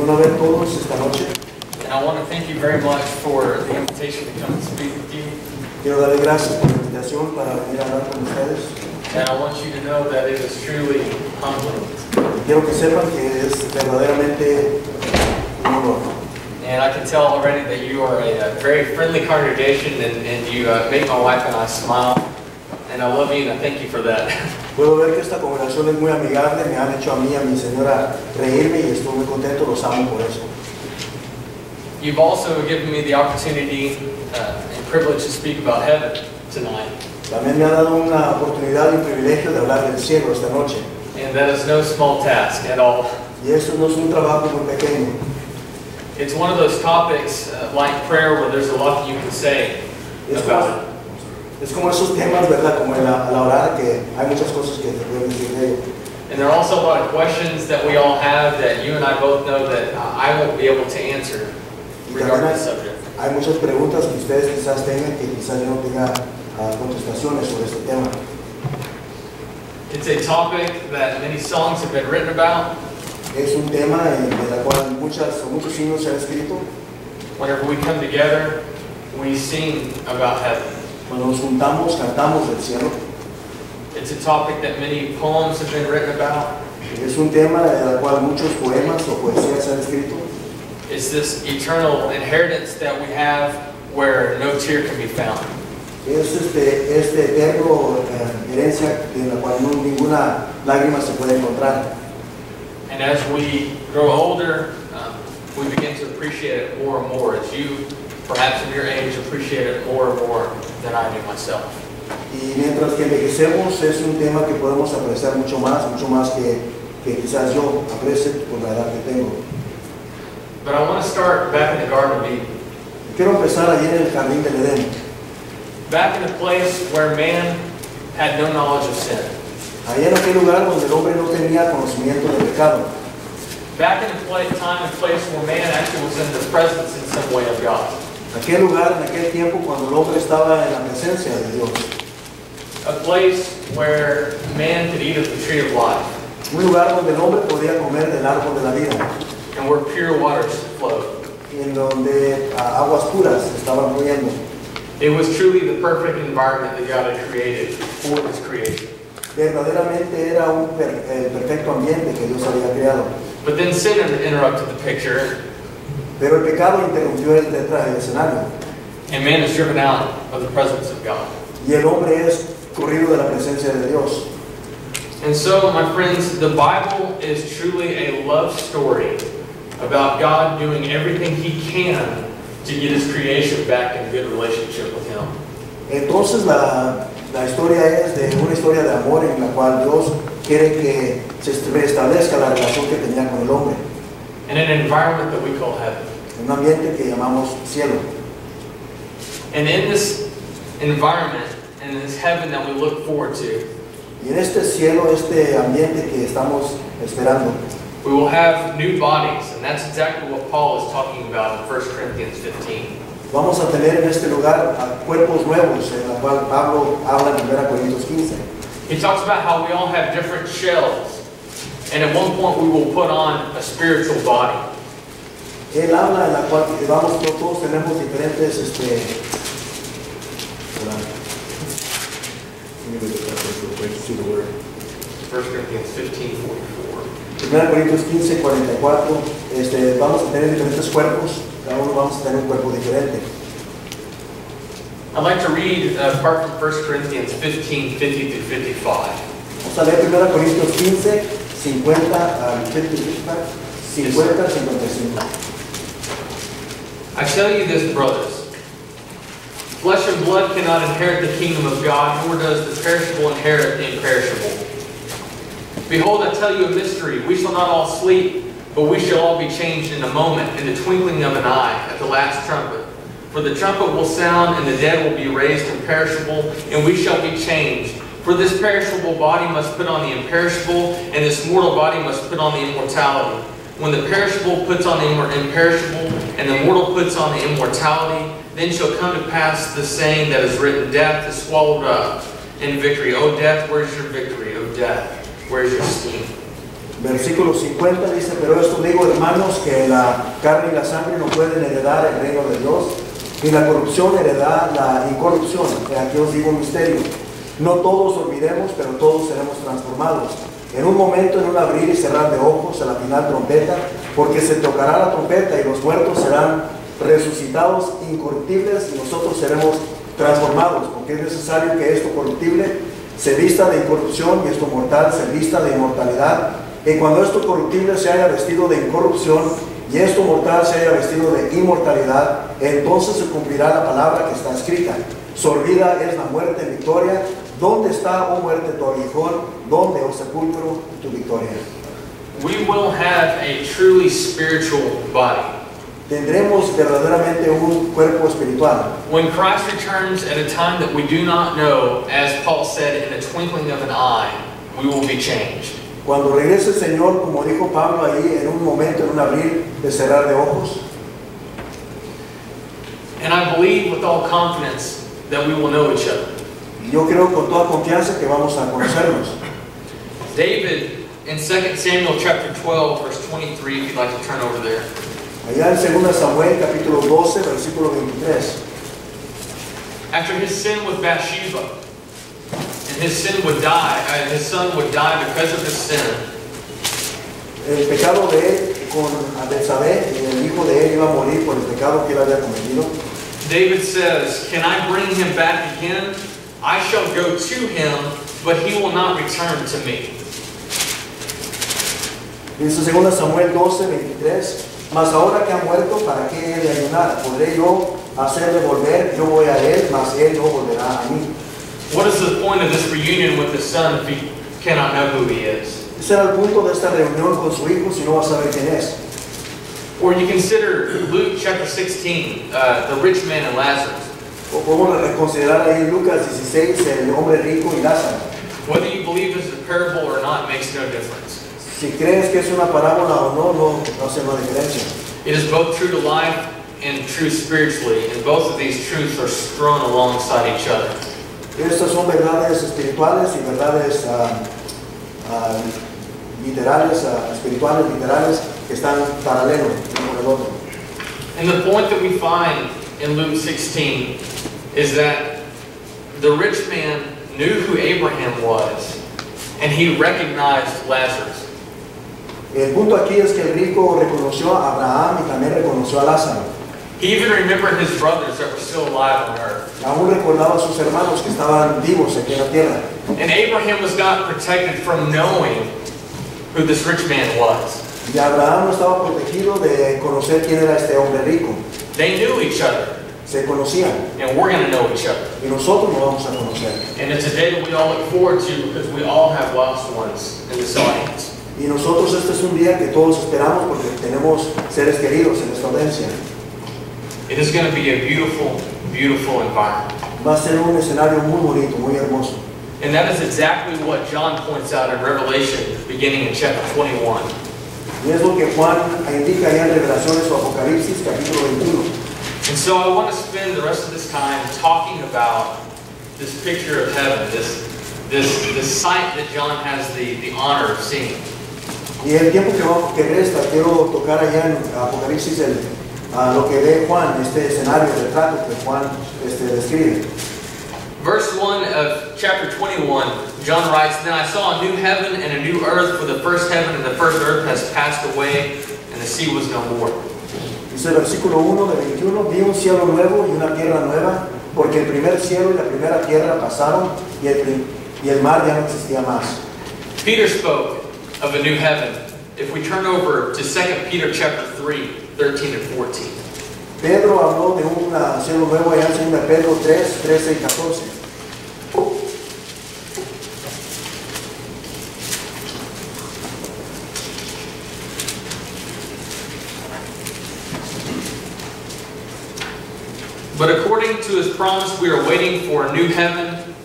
bueno ver todos esta noche. And I want to thank you very much for the invitation to come and speak with you. Quiero darle gracias por la invitación para venir a hablar con ustedes. And I want you to know that it is truly humbling. Quiero que sepan que es verdaderamente un honor. And I can tell already that you are a very friendly congregation, and you make my wife and I smile. And I love you, and I thank you for that. Puedo ver que esta congregación es muy amigable, me han hecho a mí y a mi señora reírme y estoy muy contento, los amo por eso. You've also given me the opportunity and privilege to speak about heaven tonight. También me ha dado una oportunidad y un privilegio de hablar del cielo esta noche. And that is no small task at all. Y eso no es un trabajo muy pequeño. It's one of those topics like prayer where there's a lot that you can say about it. Es como esos temas, ¿verdad? Como a la orar, que hay muchas cosas que te pueden decir de ello. And there are also a lot of questions that we all have that you and I both know that I won't be able to answer regarding the subject. Hay muchas preguntas que ustedes quizás tengan que quizás yo no tenga contestaciones sobre este tema. It's a topic that many songs have been written about. Es un tema en el cual muchos himnos se han escrito. Whenever we come together, we sing about heaven. Cuando nos juntamos, cantamos del cielo. It's a topic that many poems have been written about. Es un tema en el cual muchos poemas o poesías se han escrito. It's this eternal inheritance that we have where no tear can be found. Es este eterno herencia en la cual ninguna lágrima se puede encontrar. And as we grow older, we begin to appreciate it more and more. As you, perhaps in your age, appreciate it more and more than I do myself. Y mientras que envejecemos es un tema que podemos apreciar mucho más que quizás yo aprecie por la edad que tengo. But I want to start back in the Garden of Eden. Quiero empezar allí en el jardín del Edén. Back in a place where man had no knowledge of sin. Allí en aquel lugar donde el hombre no tenía conocimiento del pecado. Back in a time and place where man actually was in the presence in some way of God. Aquel lugar, en aquel tiempo, cuando el hombre estaba en la presencia de Dios. A place where man could eat of the tree of life. Un lugar donde el hombre podía comer del árbol de la vida. And where pure waters flowed. Y en donde aguas puras estaban fluyendo. It was truly the perfect environment that God had created for His creation. Verdaderamente era el perfecto ambiente que Dios había creado. But then sin interrupted the picture. Pero el pecado interrumpió el escenario. And man is driven out of the presence of God. Y el hombre es corrido de la presencia de Dios. And so, my friends, the Bible is truly a love story about God doing everything He can to get His creation back in a good relationship with Him. Entonces la historia es de una historia de amor en la cual Dios quiere que se restablezca la relación que tenía con el hombre. In an environment that we call heaven. Un ambiente que llamamos cielo. And in this environment, and in this heaven that we look forward to, y en este cielo, este ambiente que estamos esperando, we will have new bodies, and that's exactly what Paul is talking about in 1 Corinthians 15. Vamos a tener en este lugar cuerpos nuevos, en la cual Pablo habla en 1 Corintios 15. He talks about how we all have different shells, and at one point we will put on a spiritual body. Él habla en la cual todos tenemos diferentes let me look at that real quick to see the word. 1 Corinthians 15:44. 1 Corintios 15:44, vamos a tener diferentes cuerpos, cada uno vamos a tener un cuerpo diferente. I'd like to read part from 1 Corinthians 15:50 through 55. Vamos a leer 1 Corintios 15, 50 al 55. I tell you this, brothers. Flesh and blood cannot inherit the kingdom of God, nor does the perishable inherit the imperishable. Behold, I tell you a mystery. We shall not all sleep, but we shall all be changed in a moment, in the twinkling of an eye, at the last trumpet. For the trumpet will sound, and the dead will be raised imperishable, and we shall be changed. For this perishable body must put on the imperishable, and this mortal body must put on the immortality. When the perishable puts on the imperishable, and the mortal puts on the immortality, then shall come to pass the saying that is written, death is swallowed up in victory. O death, where's your victory? O death, where's your sting? Versículo 50 dice, pero esto digo, hermanos, que la carne y la sangre no pueden heredar el reino de Dios, ni la corrupción heredar la incorrupción. Aquí os digo un misterio. No todos olvidemos, pero todos seremos transformados. En un momento, en un abrir y cerrar de ojos, a la final trompeta, porque se tocará la trompeta y los muertos serán resucitados incorruptibles y nosotros seremos transformados, porque es necesario que esto corruptible se vista de incorrupción y esto mortal se vista de inmortalidad. Y cuando esto corruptible se haya vestido de incorrupción y esto mortal se haya vestido de inmortalidad, entonces se cumplirá la palabra que está escrita. Sorbida es la muerte en victoria. ¿Dónde está, oh muerte, tu aguijón? ¿Dónde, oh sepulcro, tu victoria? We will have a truly spiritual body. Tendremos verdaderamente un cuerpo espiritual. When Christ returns at a time that we do not know, as Paul said, in the twinkling of an eye, we will be changed. Cuando regrese el Señor, como dijo Pablo ahí, en un momento, en un abrir de cerrar de ojos. And I believe with all confidence that we will know each other. Y yo creo con toda confianza que vamos a conocernos. David, in 2 Samuel chapter 12, verse 23, if you'd like to turn over there. Allá en 2 Samuel, capítulo 12, versículo 23. After his sin with Bathsheba, and his sin would die, his son would die because of his sin. El pecado de él con Betsabé, el hijo de él iba a morir por el pecado que él había cometido. David says, "Can I bring him back again? I shall go to him, but he will not return to me." Dice 2 Samuel 12, 23. Mas ahora que ha muerto, ¿para qué he de ayunar? ¿Podré yo hacerle volver? Yo voy a él, mas él no volverá a mí. What is the point of this reunion with the son if he cannot know who he is? Ese era el punto de esta reunión con su hijo si no va a saber quién es. Or you consider Luke chapter 16, the rich man and Lazarus. O podemos reconsiderar ahí Lucas 16, el hombre rico y Lázaro. Whether you believe it's a parable or not makes no difference. Si crees que es una parábola o no, no hace una diferencia. It is both true to life and true spiritually, and both of these truths are strewn alongside each other. Estas son verdades espirituales y verdades literales, espirituales, literales, que están paralelos uno con el otro. And the point that we find in Luke 16 is that the rich man knew who Abraham was, and he recognized Lazarus. El punto aquí es que el rico reconoció a Abraham y también reconoció a Lázaro. He even remembered his brothers that were still alive on earth. Aún recordaba a sus hermanos que estaban vivos aquí en la tierra. And Abraham was not protected from knowing who this rich man was. Y Abraham no estaba protegido de conocer quién era este hombre rico. They knew each other. Se conocían. And we're going to know each other. Y nosotros nos vamos a conocer. And it's a day that we all look forward to because we all have lost ones in this audience. Y nosotros este es un día que todos esperamos porque tenemos seres queridos en esta audiencia. It is going to be a beautiful, beautiful environment. Va a ser un escenario muy bonito, muy hermoso. And that is exactly what John points out in Revelation, beginning in chapter 21. Y es lo que Juan indica ya en Revelaciones o Apocalipsis, capítulo 21. And so I want to spend the rest of this time talking about this picture of heaven, this sight that John has the honor of seeing. Y el tiempo que resta, quiero tocar allá en Apocalipsis lo que ve Juan, este escenario, el retrato que Juan describe. Verse 1 of chapter 21, John writes, "Then I saw a new heaven and a new earth, for the first heaven and the first earth has passed away, and the sea was no more." Dice el versículo 1 de 21, vi un cielo nuevo y una tierra nueva, porque el primer cielo y la primera tierra pasaron y el mar ya no existía más. Peter spoke of a new heaven. If we turn over to 2 Peter chapter 3, 13 and 14. Pedro habló de un cielo nuevo allá en 2 Pedro 3, 13 y 14. But according to his promise, we are waiting for a new heaven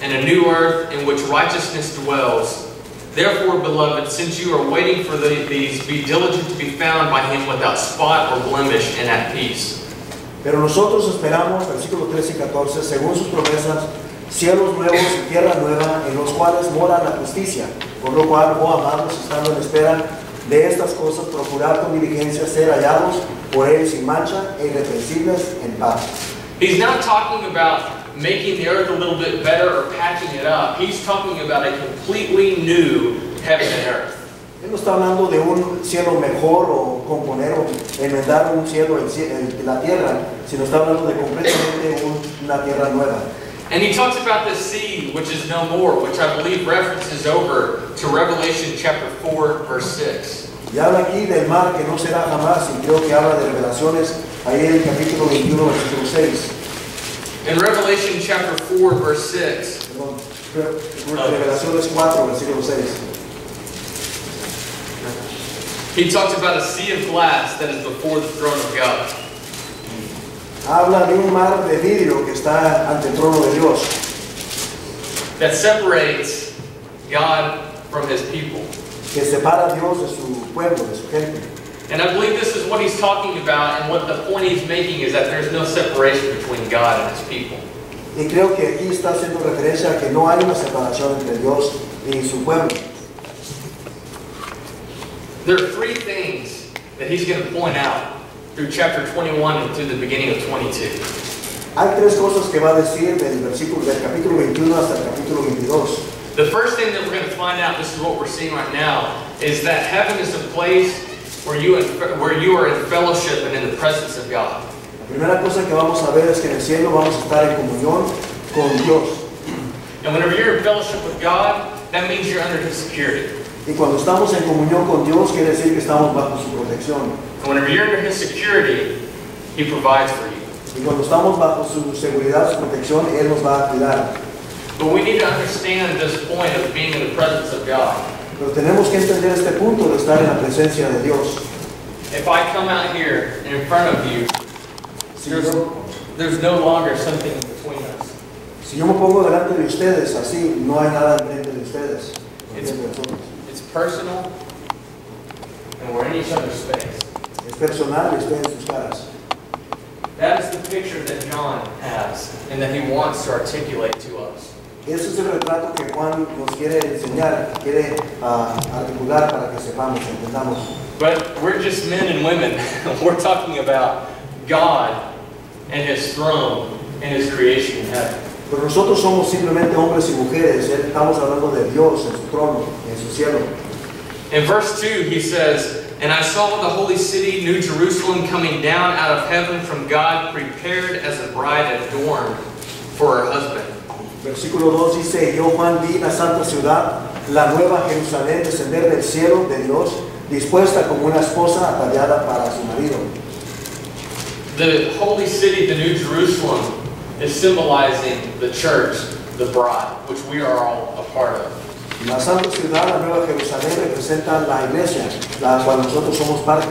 and a new earth in which righteousness dwells. Therefore, beloved, since you are waiting for these, be diligent to be found by him without spot or blemish and at peace. Pero nosotros esperamos, versículo 13 y 14, según sus promesas, cielos nuevos y tierra nueva, en los cuales mora la justicia. Por lo cual, oh amados, estando en espera de estas cosas, procurad con diligencia ser hallados por Él sin mancha e irreprensibles en paz. He's not talking about making the earth a little bit better or patching it up. He's talking about a completely new heaven and earth. Él no está hablando de un cielo mejor o componer o enmendar un cielo en la tierra, sino está hablando de completamente una tierra nueva. And he talks about the sea, which is no more, which I believe references over to Revelation chapter 4, verse 6. Y habla aquí del mar que no será jamás, y creo que habla de Revelaciones, ahí en el capítulo 21, versículo 6. In Revelation chapter 4, verse 6. Perdón, Revelaciones 4, versículo 6. He talks about a sea of glass that is before the throne of God. Habla de un mar de vidrio que está ante el trono de Dios, That separates God from His people. que separa a Dios de su pueblo, de su gente. And I believe this is what he's talking about, and what the point he's making is that there's no separation between God and His people. Y creo que aquí está haciendo referencia a que no hay una separación entre Dios y su pueblo. There are three things that he's going to point out through chapter 21 and through the beginning of 22. Hay tres cosas que va a decir del capítulo 21 hasta el capítulo 22. The first thing that we're going to find out, this is what we're seeing right now, is that heaven is a place where you are in fellowship and in the presence of God. La primera cosa que vamos a ver es que en el cielo vamos a estar en comunión con Dios. And whenever you're in fellowship with God, that means you're under His security. Y cuando estamos en comunión con Dios, quiere decir que estamos bajo su protección. And whenever you're under His security, He provides for you. Y cuando estamos bajo su seguridad, su protección, Él nos va a cuidar. But we need to understand this point of being in the presence of God. Pero tenemos que entender este punto de estar en la presencia de Dios. If I come out here in front of you, there's no longer something between us. Si yo me pongo delante de ustedes así, no hay nada delante de ustedes. It's personal, and we're in each other's space. Es personal y estoy en sus caras. That is the picture that John has, and that he wants to articulate to us. Ese es el retrato que Juan nos quiere enseñar, quiere articular para que sepamos, entendamos. But we're just men and women. We're talking about God and His throne and His creation in heaven. Pero nosotros somos simplemente hombres y mujeres. Estamos hablando de Dios en su trono, en su cielo. In verse 2, he says, "And I saw the holy city, New Jerusalem, coming down out of heaven from God, prepared as a bride adorned for her husband." Versículo 2 dice, yo Juan vi la santa ciudad, la nueva Jerusalén, descender del cielo de Dios, dispuesta como una esposa ataviada para su marido. The holy city, the New Jerusalem, is symbolizing the church, the bride, which we are all a part of. La santa ciudad, la nueva Jerusalén, representa la iglesia, la cual nosotros somos parte.